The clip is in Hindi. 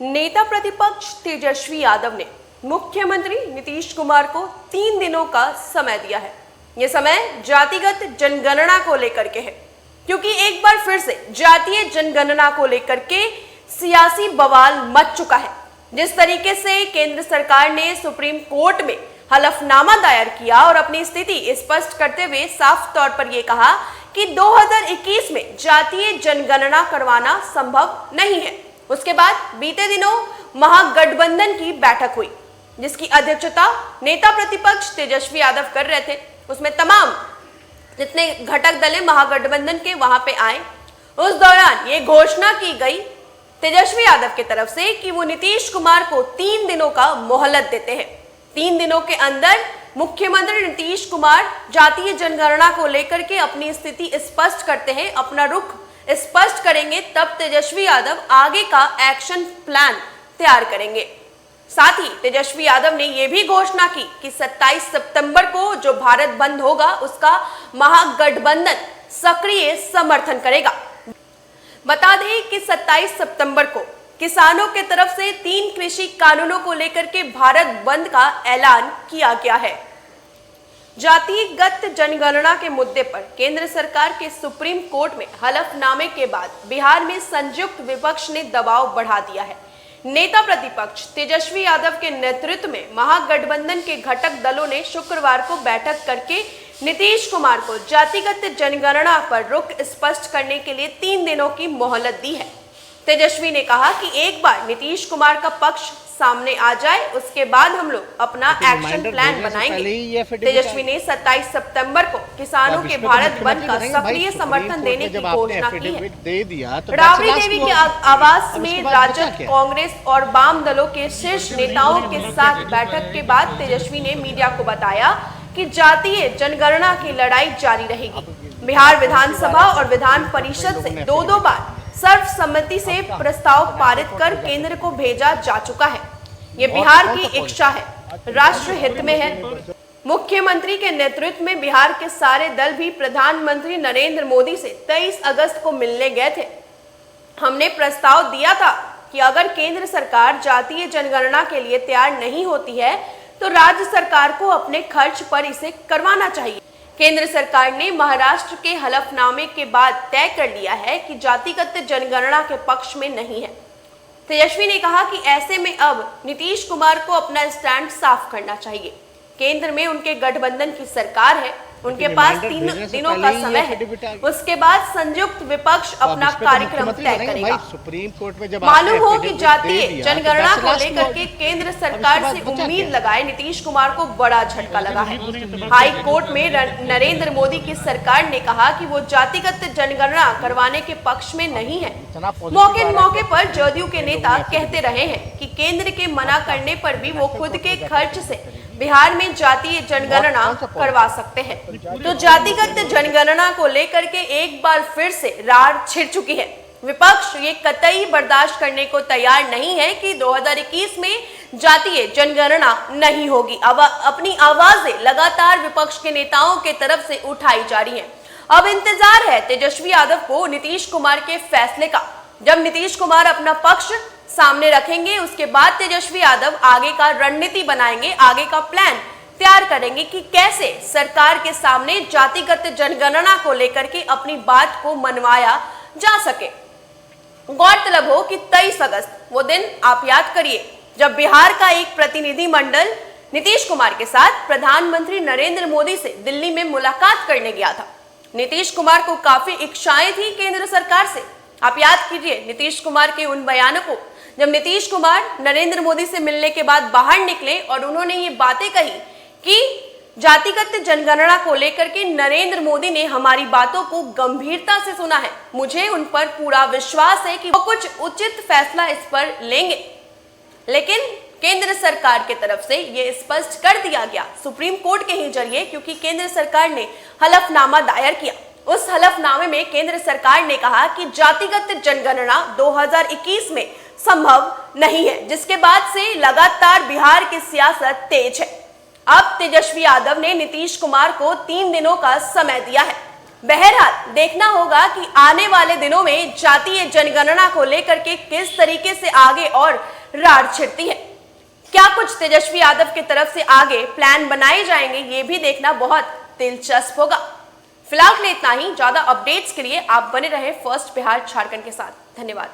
नेता प्रतिपक्ष तेजस्वी यादव ने मुख्यमंत्री नीतीश कुमार को 3 दिनों का समय दिया है। यह समय जातिगत जनगणना को लेकर के है, क्योंकि एक बार फिर से जातीय जनगणना को लेकर के सियासी बवाल मच चुका है। जिस तरीके से केंद्र सरकार ने सुप्रीम कोर्ट में हलफनामा दायर किया और अपनी स्थिति स्पष्ट करते हुए साफ तौर पर यह कहा कि 2021 में जातीय जनगणना करवाना संभव नहीं है। उसके बाद बीते दिनों महागठबंधन की बैठक हुई, जिसकी अध्यक्षता नेता प्रतिपक्ष तेजस्वी यादव कर रहे थे। उसमें तमाम जितने घटक दल हैं महागठबंधन के वहां पे आए। उस दौरान ये घोषणा की गई तेजस्वी यादव की तरफ से कि वो नीतीश कुमार को 3 दिनों का मोहलत देते हैं। 3 दिनों के अंदर मुख्यमंत्री नीतीश कुमार जातीय जनगणना को लेकर के अपनी स्थिति स्पष्ट करते हैं, अपना रुख स्पष्ट करेंगे, तब तेजस्वी यादव आगे का एक्शन प्लान तैयार करेंगे। साथ ही तेजस्वी यादव ने यह भी घोषणा की कि 27 सितंबर को जो भारत बंद होगा उसका महागठबंधन सक्रिय समर्थन करेगा। बता दें कि 27 सितंबर को किसानों के तरफ से 3 कृषि कानूनों को लेकर के भारत बंद का ऐलान किया गया है। जातिगत जनगणना के मुद्दे पर केंद्र सरकार के सुप्रीम कोर्ट में हलफनामे के बाद बिहार में संयुक्त विपक्ष ने दबाव बढ़ा दिया है। नेता प्रतिपक्ष तेजस्वी यादव के नेतृत्व में महागठबंधन के घटक दलों ने शुक्रवार को बैठक करके नीतीश कुमार को जातिगत जनगणना पर रुख स्पष्ट करने के लिए 3 दिनों की मोहलत दी है। तेजस्वी ने कहा कि एक बार नीतीश कुमार का पक्ष सामने आ जाए, उसके बाद हम लोग अपना एक्शन प्लान बनाएंगे। तेजस्वी ने 27 सितंबर को किसानों के भारत बंद का सक्रिय समर्थन देने की घोषणा की है। राबड़ी देवी के आवास में राजद, कांग्रेस और वाम दलों के शीर्ष नेताओं के साथ बैठक के बाद तेजस्वी ने मीडिया को बताया कि जातीय जनगणना की लड़ाई जारी रहेगी। बिहार विधानसभा और विधान परिषद से 2-2 बार सर्वसम्मति से प्रस्ताव पारित कर केंद्र को भेजा जा चुका है। ये बिहार की इच्छा है, राष्ट्र हित में है। मुख्यमंत्री के नेतृत्व में बिहार के सारे दल भी प्रधानमंत्री नरेंद्र मोदी से 23 अगस्त को मिलने गए थे। हमने प्रस्ताव दिया था कि अगर केंद्र सरकार जातीय जनगणना के लिए तैयार नहीं होती है तो राज्य सरकार को अपने खर्च पर इसे करवाना चाहिए। केंद्र सरकार ने महाराष्ट्र के हलफनामे के बाद तय कर लिया है कि जातिगत जनगणना के पक्ष में नहीं है। तेजस्वी ने कहा कि ऐसे में अब नीतीश कुमार को अपना स्टैंड साफ करना चाहिए। केंद्र में उनके गठबंधन की सरकार है, उनके पास 3 दिनों का समय है। उसके बाद संयुक्त विपक्ष अपना कार्यक्रम तय करेगा। सुप्रीम कोर्ट में जब मालूम हो कि जातीय जनगणना को लेकर के केंद्र सरकार से उम्मीद लगाए नीतीश कुमार को बड़ा झटका लगा है। हाई कोर्ट में नरेंद्र मोदी की सरकार ने कहा कि वो जातिगत जनगणना करवाने के पक्ष में नहीं है। मौके पर जदयू के नेता कहते रहे हैं कि केंद्र के मना करने पर भी वो खुद के खर्च से बिहार में जातीय जनगणना करवा सकते हैं। तो जातिगत जनगणना को लेकर के एक बार फिर से रार छिड़ चुकी है। विपक्ष ये कतई बर्दाश्त करने को तैयार नहीं है कि 2021 में जातीय जनगणना नहीं होगी। अब अपनी आवाजें लगातार विपक्ष के नेताओं के तरफ से उठाई जा रही हैं। अब इंतजार है तेजस्वी यादव को नीतीश कुमार के फैसले का। जब नीतीश कुमार अपना पक्ष सामने रखेंगे, उसके बाद तेजस्वी यादव आगे का रणनीति बनाएंगे, आगे का प्लान तैयार करेंगे कि कैसे सरकार के सामने जातिगत जनगणना को लेकर के अपनी बात को मनवाया जा सके। गौरतलब हो कि 23 अगस्त वो दिन आप याद करिए जब बिहार का एक प्रतिनिधि मंडल नीतीश कुमार के साथ प्रधानमंत्री नरेंद्र मोदी से दिल्ली में मुलाकात करने गया था। नीतीश कुमार को काफी इच्छाएं थी केंद्र सरकार से। आप याद कीजिए नीतीश कुमार के उन बयानों को, जब नीतीश कुमार नरेंद्र मोदी से मिलने के बाद बाहर निकले और उन्होंने ये बातें कही कि जातिगत जनगणना को लेकर के नरेंद्र मोदी ने हमारी बातों को गंभीरता से सुना है। मुझे उन पर पूरा विश्वास है कि वो कुछ उचित फैसला इस पर लेंगे। लेकिन केंद्र सरकार की तरफ से ये स्पष्ट कर दिया गया सुप्रीम कोर्ट के ही जरिए, क्योंकि केंद्र सरकार ने हलफनामा दायर किया। उस हलफनामे में केंद्र सरकार ने कहा कि जातिगत जनगणना 2021 में संभव नहीं है, जिसके बाद से लगातार बिहार की सियासत तेज है। अब तेजस्वी यादव ने नीतीश कुमार को 3 दिनों का समय दिया है। बहरहाल देखना होगा कि आने वाले दिनों में जातीय जनगणना को लेकर के किस तरीके से आगे और रार छिड़ती है। क्या कुछ तेजस्वी यादव की तरफ से आगे प्लान बनाए जाएंगे, ये भी देखना बहुत दिलचस्प होगा। फिलहाल के लिए इतना ही। ज्यादा अपडेट्स के लिए आप बने रहे फर्स्ट बिहार झारखंड के साथ। धन्यवाद।